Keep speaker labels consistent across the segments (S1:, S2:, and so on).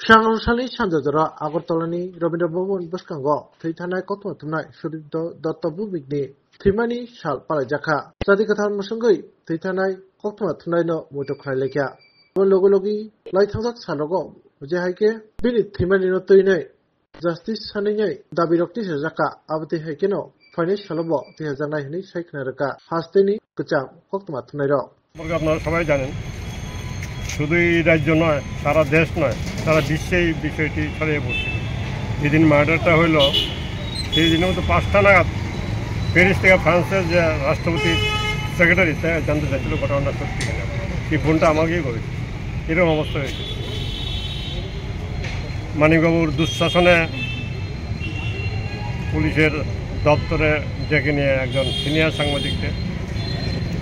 S1: Shanghai Sanjadara Agortolani Rabindra Bhavan Buskango Thaitanai Kotma Tunai Sudipto Dutta Bhumikni Thimani Shal Palajaka Sadikatan Musangui Thaitanai Kotma Tunaino Mutokraileka Logologi Lighthousak Sanogo Jahaike Binit Thimani no Tuine Justice Sanine Dabirokti Zaka Abati Hekeno Finish Shalabo Tihazanai Shaiknaraka Hasteni Kucham Kotma Tunairo
S2: আপনারা সবাই জানেন শুধু এই রাজ্য নয় সারা দেশ নয় সারা বিশ্বে এই বিষয়টি ছড়িয়ে পড়ছে যেদিন মার্ডারটা হইল সেই দিনের মতো 5টা নাগাদ প্যারিস থেকে ফ্রান্সের যে রাষ্ট্রপতির সেক্রেটারি জানতে চাইছিল ঘটনাটা সত্যি কিনা সেই ফোনটা আমাকেই করেছে এরকম অবস্থা হয়েছে মানিকবাবুর দুঃশাসনে পুলিশের দপ্তরে ডেকে নিয়ে একজন সিনিয়র সাংবাদিককে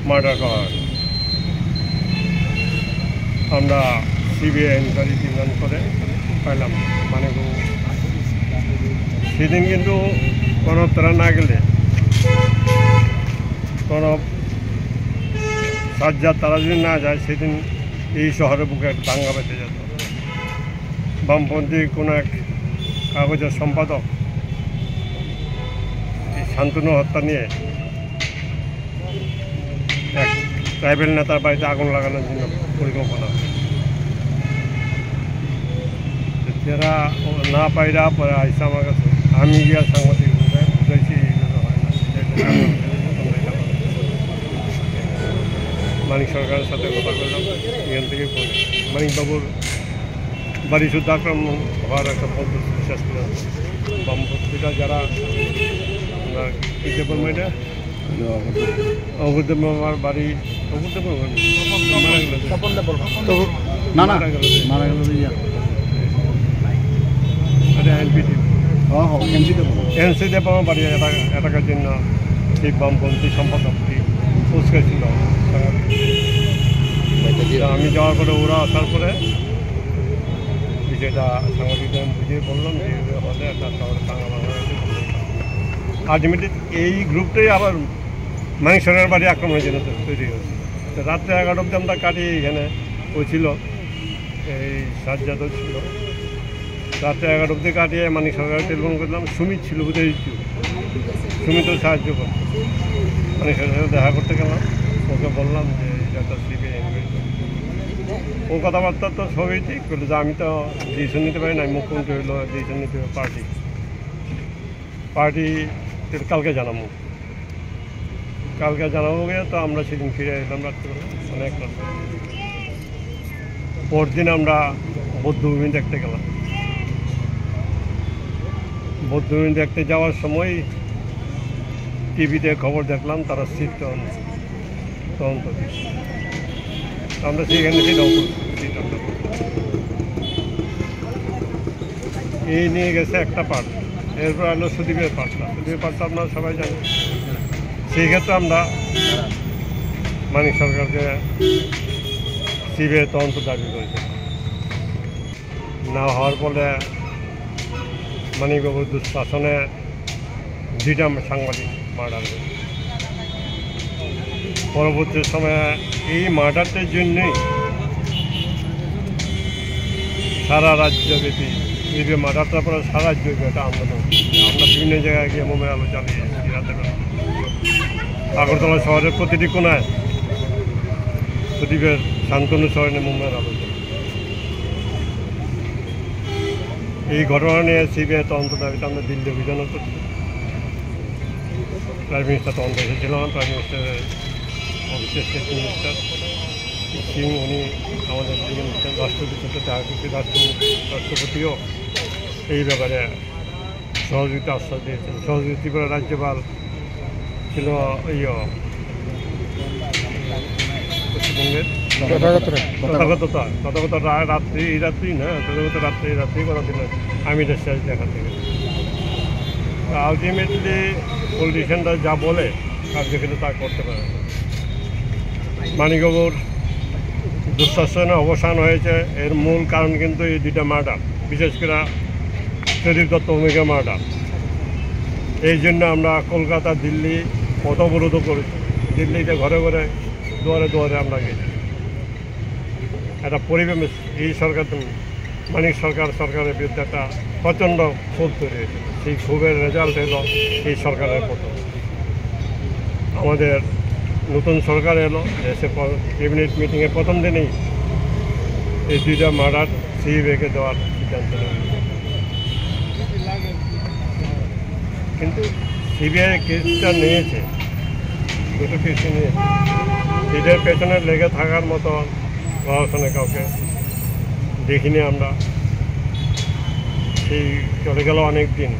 S2: মার্ডার করা হয় আমরা সিবিআই ইনকোয়ারি ডিমান্ড করে পাইলাম মানে সেদিন কিন্তু কোনো তারা না গেলে কোনো সাজ্জাদ তারা যদি না যায় সেদিন এই শহরের বুকে একটা দাঙ্গা বেঁধে যেত বামপন্থী কোনো এক কাগজের সম্পাদক এই শান্তনু হত্যা নিয়ে এক ট্রাইবেল নেতার বাড়িতে আগুন লাগানোর জন্য পরিকল্পনা যারা না পাইরা পরে আইসা আমার কাছে আমি গিয়া সাংবাদিক বুঝাইছি হয় না মানিক সরকারের সাথে কথা বললাম এখান থেকে মানিকবাবুর বাড়ি শুদ্ধ আক্রমণ হওয়ার একটা পদ্ধতি বিশ্বাস করলাম বামপন্থীরা যারা মেয়েটা অবুদ্ধ আমার বাড়ি এনসিতে আমার বাড়ি এলাকার জন্য সেই বামপন্থী সম্পাদকটি উস্কেছিল আমি যাওয়ার পরে ওরা আসার পরে বিষয়টা সাংবাদিকদের বুঝিয়ে বললাম যে হলে একটা শহরে বাংলা বাংলাদেশে আলটিমেটলি এই গ্রুপটাই আবার মানিক সরকারের বাড়ি আক্রমণের জন্য তৈরি হয়েছিল রাত্রে 11টা অব্দি আমরা কাটিয়ে এখানে ওই ছিল এই সাজ্জাদও ছিল রাত্রে 11টা অব্দি কাটিয়ে মানিক সরকারের টেলিফোন করলাম সুমিত ছিল বুঝে সুমিতও সাহায্য করত মানিক সরকারের দেখা করতে গেলাম ওকে বললাম যে একটা সিবিআই ও কথাবার্তা তো সবই ঠিক করলো যে আমি তো ডিসিশন নিতে পারি না মুখ্যমন্ত্রী হইলো ডিসিশন নিতে হবে পার্টি কালকে জানাবো গিয়ে তো আমরা সেদিন ফিরে এলাম রাত্রিবেলা অনেক রাত পরদিন আমরা বৌদ্ধভূমি দেখতে গেলাম বৌদ্ধভূমি দেখতে যাওয়ার সময় টিভিতে খবর দেখলাম তারা সিট তদন্ত আমরা সেখানে এই নিয়ে গেছে একটা পার্ট এরপর হলো সুদীপের পার্টটা আপনারা সবাই জানেন সেই ক্ষেত্রে আমরা মানিক সরকারকে সিবিআই তদন্ত দাবি করেছি না হওয়ার ফলে মানিকবাবুর দুঃশাসনে 2টা সাংবাদিক মার্ডার হয়েছে পরবর্তী সময়ে এই মার্ডারটার জন্যই সারা রাজ্যব্যাপী এই যে মার্ডারটার পরে সারা রাজ্যব্যাপী একটা আন্দোলন আমরা বিভিন্ন জায়গায় গিয়ে মোমের আলো চালিয়েছি রাতে আগরতলা শহরের প্রতিটি কোনায় প্রদীপের শান্তনু শহরে মুম্বাইয়ের আলোচনা এই ঘটনা নিয়ে সিবিআই তদন্ত দাবিতে আমরা দিল্লি অভিযানও করছি প্রাইম মিনিস্টার তদন্ত এসেছিলাম প্রাইম মিনিস্টারের অফিসের স্টেট মিনিস্টার সিং উনি আমাদের রাষ্ট্রপতির সাথে দেখা করছি রাষ্ট্রপতিও এই ব্যাপারে সহযোগিতা আশ্বাস দিয়েছেন সহযোগী ত্রিপুরা রাজ্যপাল ছিল পশ্চিমবঙ্গের তথাগত রাত্রি এই রাত্রি না তথাগত রাত্রি কোনো দিন আমিরের শেষ দেখা থেকে আলটিমেটলি পলিটিশিয়ানরা যা বলে কার্যকরী তা করতে পারে মানিকবাবুর দুঃশাসনের অবসান হয়েছে এর মূল কারণ কিন্তু এই 2টা মার্ডার বিশেষ করে প্রদীপ দত্ত ভূমিকা মার্ডার এই জন্য আমরা কলকাতা দিল্লি পথ অবরোধ করেছি দিল্লিতে ঘরে ঘরে দুয়ারে আমরা গেছি একটা পরিবেশ এই সরকার মানিক সরকারের বিরুদ্ধে একটা প্রচণ্ড ক্ষোভ তৈরি হয়েছিল। সেই ক্ষোভের রেজাল্ট এলো এই সরকারের পতন। আমাদের নতুন সরকার এলো, এসে ক্যাবিনেট মিটিংয়ের প্রথম দিনেই এই 2টা মার্ডার সিবিআইকে দেওয়ার সিদ্ধান্ত নেয়। কিন্তু সিবিআই কেসটা নিয়েছে, দুটো কেসই নিয়েছে, এটার পেছনে লেগে থাকার মতো প্রশাসনে কাউকে দেখিনি আমরা। সেই চলে গেল অনেক দিন।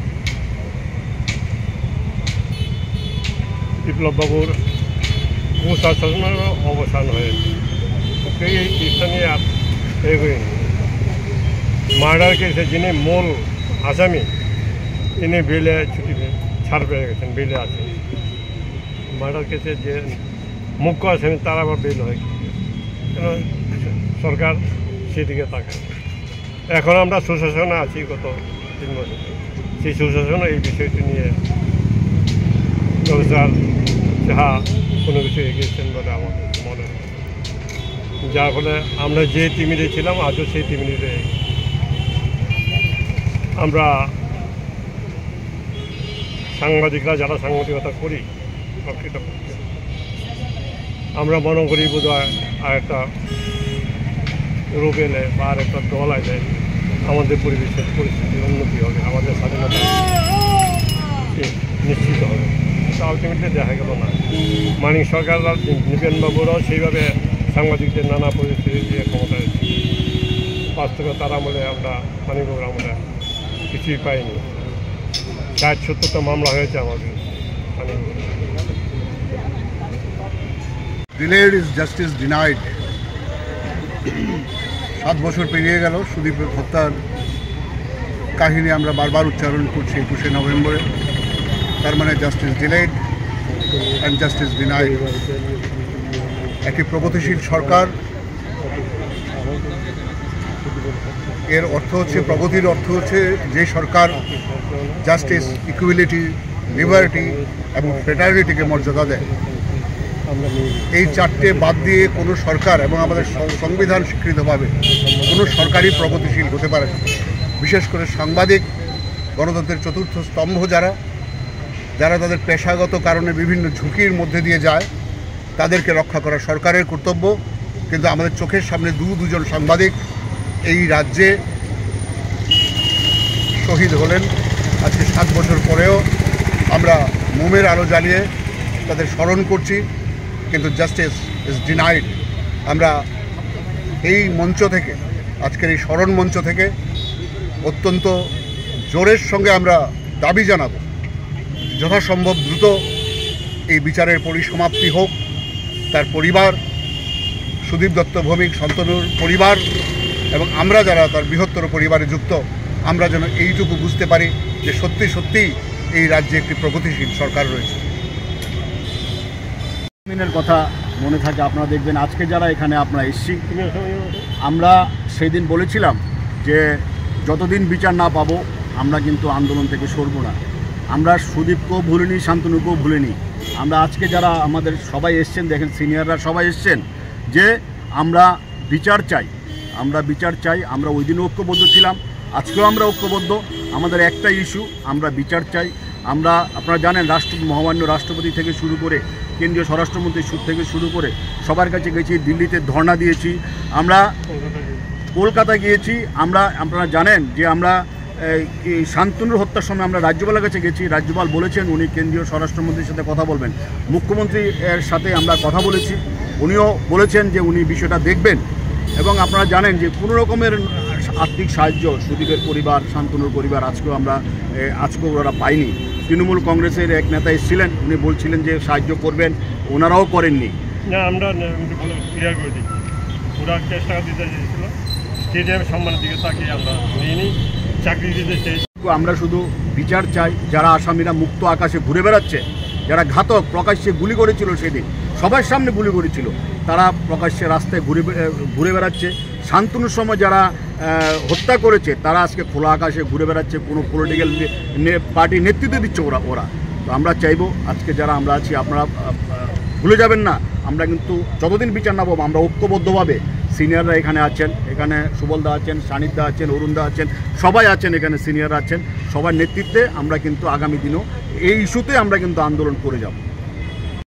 S2: বিপ্লববাবুর কুশাসনের অবসান হয়েছে, এই কেসটা নিয়ে আর এগোয়নি। মার্ডার কেসে যিনি মূল আসামি, তিনি বেলে ছাড় পেয়ে গেছেন, বেলে আছেন। মার্ডার কেসে যে মুখ্য আসামি তারা আবার বেল হয়ে গেছে। সরকার সেদিকে তাকায়। এখন আমরা সুশাসনে আছি গত 3 বছর। সেই সুশাসনে এই বিষয়টি নিয়ে প্রফেসর যাহা কোনো কিছু এগিয়েছেন বলে আমার মনে হয়, যার ফলে আমরা যে তিমিরে ছিলাম আজও সেই তিমিরে আমরা সাংবাদিকরা যারা সাংবাদিকতা করি প্রকৃতপক্ষে আমরা মনে করি বোধ হয় আর একটা রূপ এলে বা আর একটা দল এলে আমাদের পরিবেশের পরিস্থিতির উন্নতি হবে, আমাদের স্বাধীনতা নিশ্চিত হবে। আলটিমেটলি দেখা গেল না। মানিক সরকার, নৃপেনবাবুরাও সেইভাবে সাংবাদিকদের নানা পরিস্থিতি দিয়ে ক্ষমতায় বাস্তবে তার আমলে আমরা মানিকবাবুর আমলে কিছুই পাইনি। 60-70টা মামলা হয়েছে আমাদের মানিকবাবু।
S3: Delayed is justice denied। 7 বছর পেরিয়ে গেল। সুদীপের হত্যার কাহিনী আমরা বারবার উচ্চারণ করছি 21শে নভেম্বরে। তার মানে justice delayed and justice denied. একটি প্রগতিশীল সরকার, এর অর্থ হচ্ছে, প্রগতির অর্থ হচ্ছে যে সরকার জাস্টিস, ইকুয়ালিটি, লিবার্টি এবং ফ্রেটার্নিটিকে মর্যাদা দেয়। এই 4টে বাদ দিয়ে কোনো সরকার এবং আমাদের সংবিধান স্বীকৃতভাবে কোনো সরকারই প্রগতিশীল হতে পারে না। বিশেষ করে সাংবাদিক, গণতন্ত্রের চতুর্থ স্তম্ভ যারা তাদের পেশাগত কারণে বিভিন্ন ঝুঁকির মধ্যে দিয়ে যায়, তাদেরকে রক্ষা করা সরকারের কর্তব্য। কিন্তু আমাদের চোখের সামনে দুজন সাংবাদিক এই রাজ্যে শহীদ হলেন। আজকে 7 বছর পরেও আমরা মোমের আলো জ্বালিয়ে তাদের স্মরণ করছি, কিন্তু জাস্টিস ইজ ডিনাইড। আমরা এই মঞ্চ থেকে, আজকের এই স্মরণ মঞ্চ থেকে অত্যন্ত জোরের সঙ্গে আমরা দাবি জানাবো যথাসম্ভব দ্রুত এই বিচারের পরিসমাপ্তি হোক। তার পরিবার, সুদীপ দত্ত ভৌমিক, শান্তনুর পরিবার এবং আমরা যারা তার বৃহত্তর পরিবারে যুক্ত, আমরা যেন এইটুকু বুঝতে পারি যে সত্যি সত্যিই এই রাজ্যে একটি প্রগতিশীল সরকার রয়েছে।
S4: দিনের কথা মনে থাকে, আপনারা দেখবেন আজকে যারা এখানে আপনারা এসছি, আমরা সেই দিন বলেছিলাম যে যতদিন বিচার না পাবো আমরা কিন্তু আন্দোলন থেকে সরব না। আমরা সুদীপকেও ভুলিনি, শান্তনুকেও ভুলিনি। আমরা আজকে যারা আমাদের সবাই এসছেন, দেখেন সিনিয়ররা সবাই এসছেন, যে আমরা বিচার চাই, আমরা বিচার চাই। আমরা ওই দিনও ঐক্যবদ্ধ ছিলাম, আজকেও আমরা ঐক্যবদ্ধ। আমাদের একটাই ইস্যু, আমরা বিচার চাই। আমরা, আপনারা জানেন, মহামান্য রাষ্ট্রপতি থেকে শুরু করে কেন্দ্রীয় স্বরাষ্ট্রমন্ত্রী থেকে শুরু করে সবার কাছে গেছি, দিল্লিতে ধর্ণা দিয়েছি, আমরা কলকাতা গিয়েছি। আপনারা জানেন যে আমরা শান্তনুর হত্যার সময় আমরা রাজ্যপালের কাছে গেছি। রাজ্যপাল বলেছেন উনি কেন্দ্রীয় স্বরাষ্ট্রমন্ত্রীর সাথে কথা বলবেন। মুখ্যমন্ত্রীর সাথে আমরা কথা বলেছি, উনিও বলেছেন যে উনি বিষয়টা দেখবেন। এবং আপনারা জানেন যে কোনো রকমের আর্থিক সাহায্য সুদীপের পরিবার, শান্তনুর পরিবার আজকেও ওরা পায়নি। তৃণমূল কংগ্রেসের এক নেতা এসেছিলেন, উনি বলছিলেন যে সাহায্য করবেন, ওনারাও করেননি।
S2: না, আমরা ক্লিয়ার করে দিচ্ছি, ওরা চেষ্টা দিতে চেয়েছিল, স্টেডিয়াম সম্মানের দিকে তাকিয়ে আমরা নিইনি, চাকরি দিতে চেয়েছি।
S4: আমরা শুধু বিচার চাই। যারা আসামিরা মুক্ত আকাশে ঘুরে বেড়াচ্ছে, যারা ঘাতক প্রকাশ্যে গুলি করেছিল, সেদিন সবার সামনে গুলি করেছিল, তারা প্রকাশ্যে রাস্তায় ঘুরে বেড়াচ্ছে। শান্তনুর সময় যারা হত্যা করেছে তারা আজকে খোলা আকাশে ঘুরে বেড়াচ্ছে, কোনো পলিটিক্যাল পার্টি নেতৃত্ব দিচ্ছে ওরা। তো আমরা চাইবো আজকে যারা আমরা আছি, আপনারা ভুলে যাবেন না, আমরা কিন্তু যতদিন বিচার না পাবো আমরা ঐক্যবদ্ধভাবে সিনিয়ররা এখানে আছেন, এখানে সুবলদা আছেন, সানিদা আছেন, অরুণদা আছেন, সবাই আছেন, এখানে সিনিয়ররা আছেন। সবার নেতৃত্বে আমরা কিন্তু আগামী দিনও এই ইস্যুতে আমরা কিন্তু আন্দোলন করে যাব।